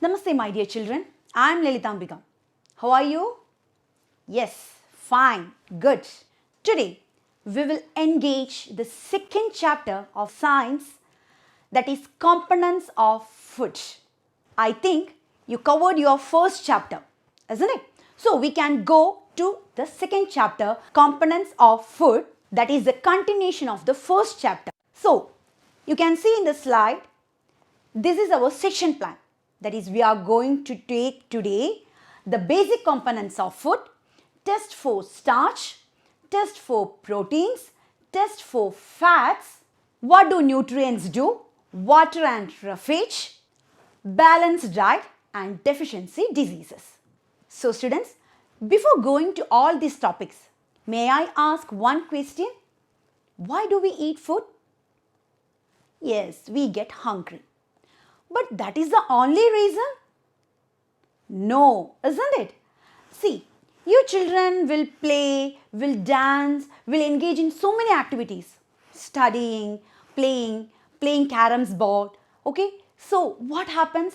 Namaste my dear children, I am Lalithambika. How are you? Yes, fine, good. Today we will engage the second chapter of science, that is components of food. I think you covered your first chapter, isn't it? So we can go to the second chapter, components of food, that is the continuation of the first chapter. So you can see in the slide, this is our section plan. That is, we are going to take today the basic components of food, test for starch, test for proteins, test for fats, what do nutrients do, water and roughage, balanced diet and deficiency diseases. So students, before going to all these topics, may I ask one question? Why do we eat food? Yes, we get hungry. But that is the only reason? No, isn't it? See, you children will play, will dance, will engage in so many activities. Studying, playing caroms board. Okay, so what happens?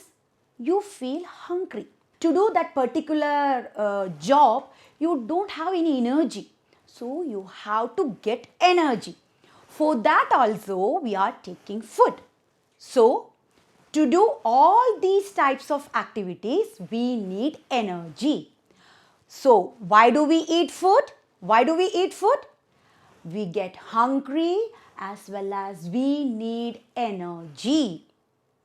You feel hungry. To do that particular job, you don't have any energy. So you have to get energy. For that also, we are taking food. So, to do all these types of activities, we need energy. So, why do we eat food? Why do we eat food? We get hungry as well as we need energy.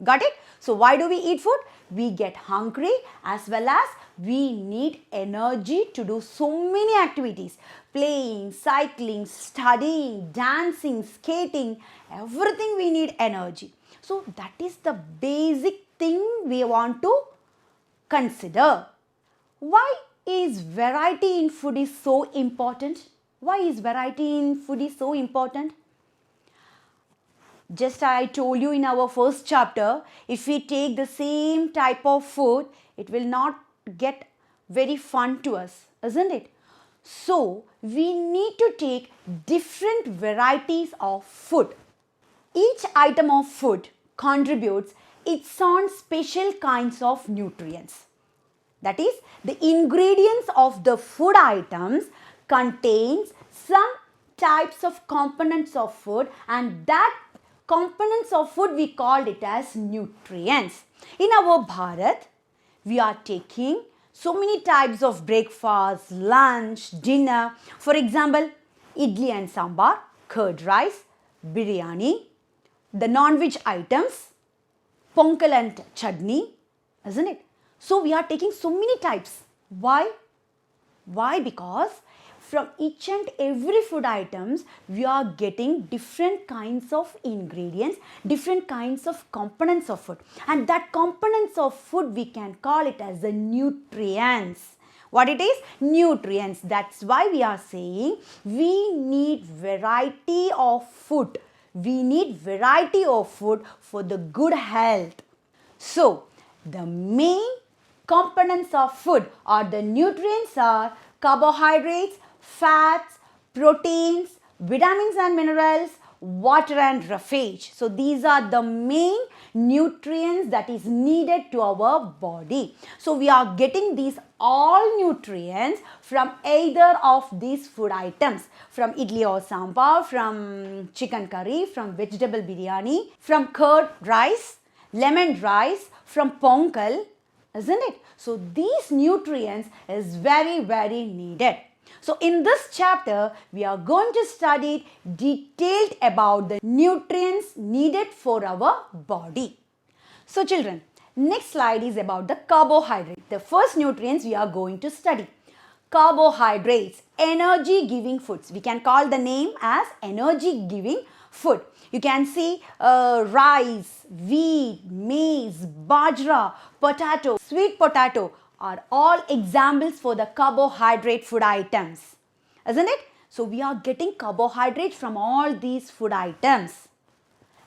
Got it? So, why do we eat food? We get hungry as well as we need energy to do so many activities. Playing, cycling, studying, dancing, skating, everything we need energy. So that is the basic thing we want to consider. Why is variety in food is so important? Why is variety in food is so important? Just I told you in our first chapter, if we take the same type of food, it will not get very fun to us, isn't it? So we need to take different varieties of food. Each item of food contributes its own special kinds of nutrients. That is, the ingredients of the food items contains some types of components of food, and that components of food we called it as nutrients. In our Bharat, we are taking so many types of breakfast, lunch, dinner. For example, idli and sambar, curd rice, biryani, the non-veg items, pongal and chutney, isn't it? So we are taking so many types. Why? Why? Because from each and every food items, we are getting different kinds of ingredients, different kinds of components of food. And that components of food, we can call it as the nutrients. What it is? Nutrients. That's why we are saying we need variety of food. We need variety of food for the good health. So, the main components of food or the nutrients are carbohydrates, fats, proteins, vitamins and minerals, water and roughage. So, these are the main nutrients that is needed to our body. So, we are getting these all nutrients from either of these food items, from idli or sambar, from chicken curry, from vegetable biryani, from curd rice, lemon rice, from pongal, isn't it? So these nutrients is very, very needed. So in this chapter, we are going to study detailed about the nutrients needed for our body. So children, next slide is about the carbohydrate. The first nutrients we are going to study. Carbohydrates, energy giving foods. We can call the name as energy giving food. You can see rice, wheat, maize, bajra, potato, sweet potato are all examples for the carbohydrate food items. Isn't it? So we are getting carbohydrates from all these food items.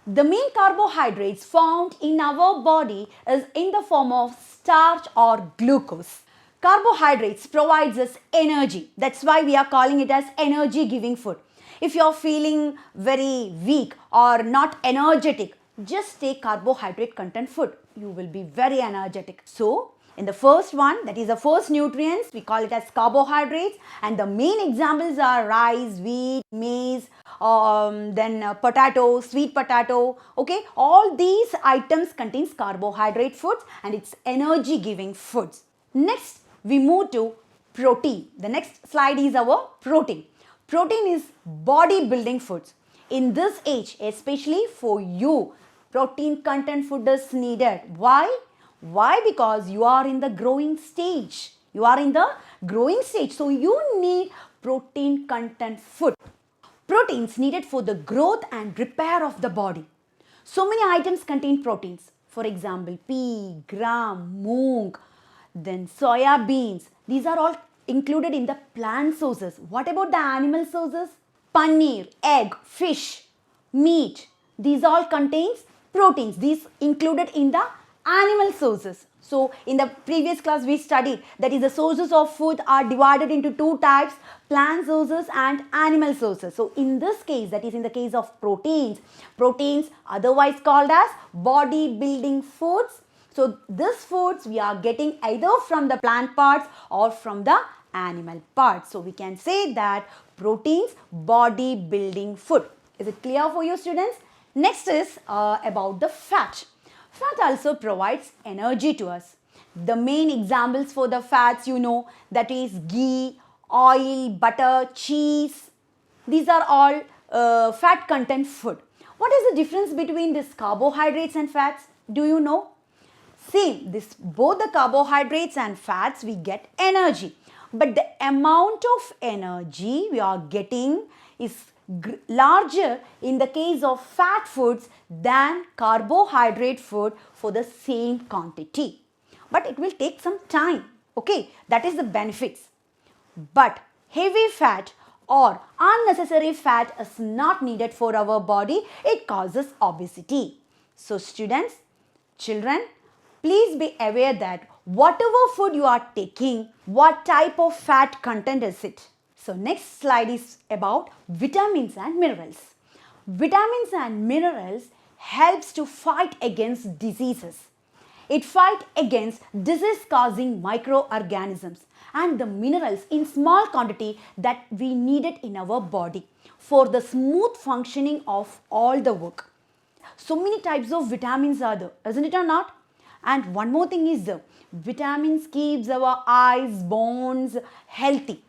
The main carbohydrates found in our body is in the form of starch or glucose. Carbohydrates provides us energy. That's why we are calling it as energy giving food. If you are feeling very weak or not energetic, just take carbohydrate content food. you will be very energetic. So, in the first one, that is the first nutrients, we call it as carbohydrates, and the main examples are rice, wheat, maize, then potato, sweet potato, okay. All these items contains carbohydrate foods and it's energy giving foods. Next, we move to protein. The next slide is our protein. Protein is body building foods. In this age, especially for you, protein content food is needed. Why? Why? Because you are in the growing stage. You are in the growing stage. So you need protein content food. Proteins needed for the growth and repair of the body. So many items contain proteins. For example, pea, gram, moong, then soya beans. These are all included in the plant sources. What about the animal sources? Paneer, egg, fish, meat. These all contains proteins. These included in the animal sources. So in the previous class we studied that is the sources of food are divided into two types, plant sources and animal sources. So in this case, that is in the case of proteins, proteins otherwise called as body building foods. So these foods we are getting either from the plant parts or from the animal parts. So we can say that proteins body building food. Is it clear for you students? Next is about the fat. Fat also provides energy to us. The main examples for the fats you know, that is ghee, oil, butter, cheese. These are all fat content food. What is the difference between these carbohydrates and fats? Do you know? Same, both the carbohydrates and fats we get energy. But the amount of energy we are getting is larger in the case of fat foods than carbohydrate food for the same quantity. But it will take some time. Okay, that is the benefits. But heavy fat or unnecessary fat is not needed for our body. It causes obesity. So students, children, please be aware that whatever food you are taking, what type of fat content is it? So next slide is about vitamins and minerals. Vitamins and minerals helps to fight against diseases. It fights against disease causing microorganisms and the minerals in small quantity that we needed in our body for the smooth functioning of all the work. So many types of vitamins are there, isn't it or not? And one more thing is the vitamins keeps our eyes, bones healthy.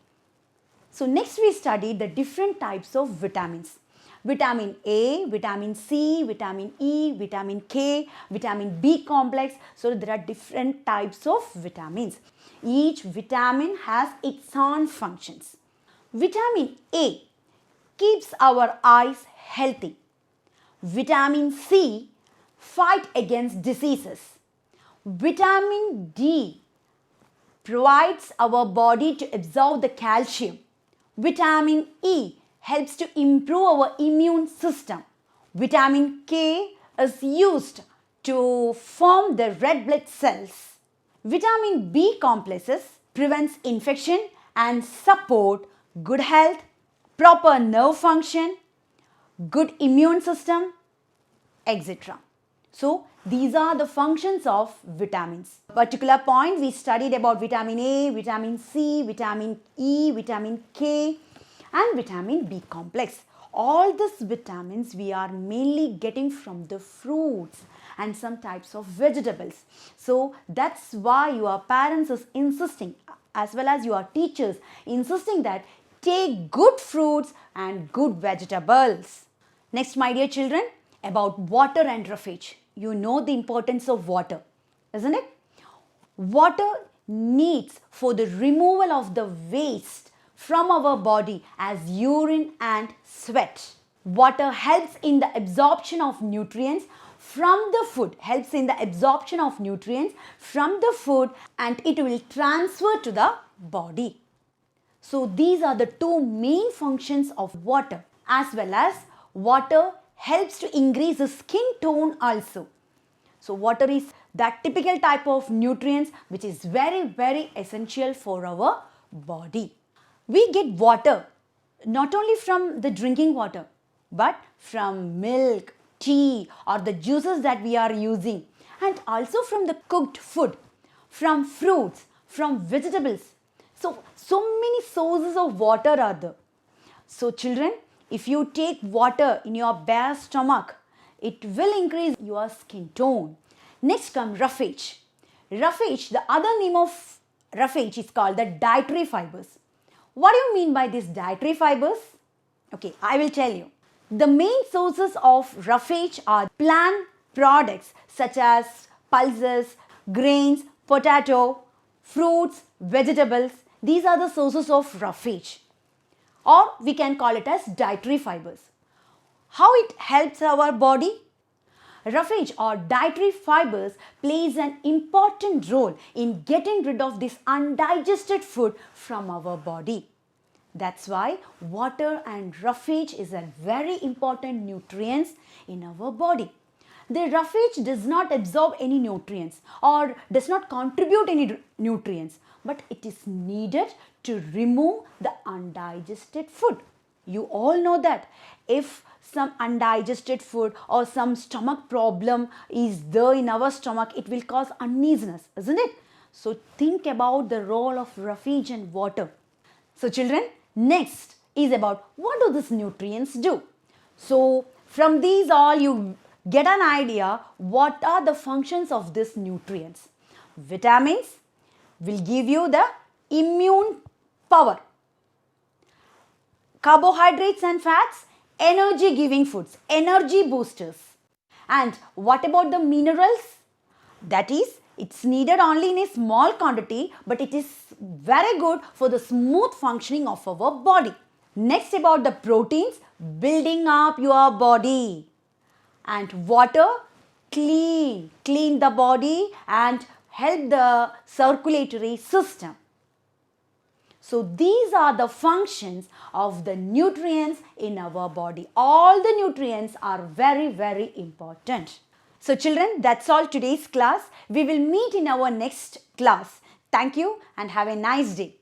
So next we studied the different types of vitamins. Vitamin A, vitamin C, vitamin E, vitamin K, vitamin B complex. So there are different types of vitamins. Each vitamin has its own functions. Vitamin A keeps our eyes healthy. Vitamin C fight against diseases. Vitamin D provides our body to absorb the calcium. Vitamin E helps to improve our immune system. Vitamin K is used to form the red blood cells. Vitamin B complexes prevents infection and support good health, proper nerve function, good immune system, etc. So these are the functions of vitamins. Particular point we studied about vitamin A, vitamin C, vitamin E, vitamin K and vitamin B complex. All these vitamins we are mainly getting from the fruits and some types of vegetables. So that's why your parents is insisting, as well as your teachers insisting, that take good fruits and good vegetables. Next, my dear children, about water and roughage. You know the importance of water, isn't it? Water needs for the removal of the waste from our body as urine and sweat. Water helps in the absorption of nutrients from the food, and it will transfer to the body. So these are the two main functions of water, as well as water helps to increase the skin tone also. So water is that typical type of nutrients which is very, very essential for our body. We get water not only from the drinking water, but from milk, tea or the juices that we are using, and also from the cooked food, from fruits, from vegetables. So many sources of water are there. So children, if you take water in your bare stomach, it will increase your skin tone. Next comes roughage. Roughage, the other name of roughage is called the dietary fibers. What do you mean by these dietary fibers? Okay, I will tell you. The main sources of roughage are plant products such as pulses, grains, potato, fruits, vegetables. These are the sources of roughage, or we can call it as dietary fibers. How it helps our body? Roughage or dietary fibers plays an important role in getting rid of this undigested food from our body. That's why water and roughage is a very important nutrients in our body. The roughage does not absorb any nutrients or does not contribute any nutrients, but it is needed to remove the undigested food. You all know that if some undigested food or some stomach problem is there in our stomach, it will cause uneasiness, isn't it? So think about the role of roughage and water. So children, next is about what do these nutrients do. So from these all you get an idea what are the functions of these nutrients. Vitamins will give you the immune power. Carbohydrates and fats, energy giving foods, energy boosters. And what about the minerals? That is, it's needed only in a small quantity, but it is very good for the smooth functioning of our body. Next about the proteins, building up your body. And water, clean the body and help the circulatory system. So these are the functions of the nutrients in our body. All the nutrients are very, very important. So children, that's all today's class. We will meet in our next class. Thank you and have a nice day.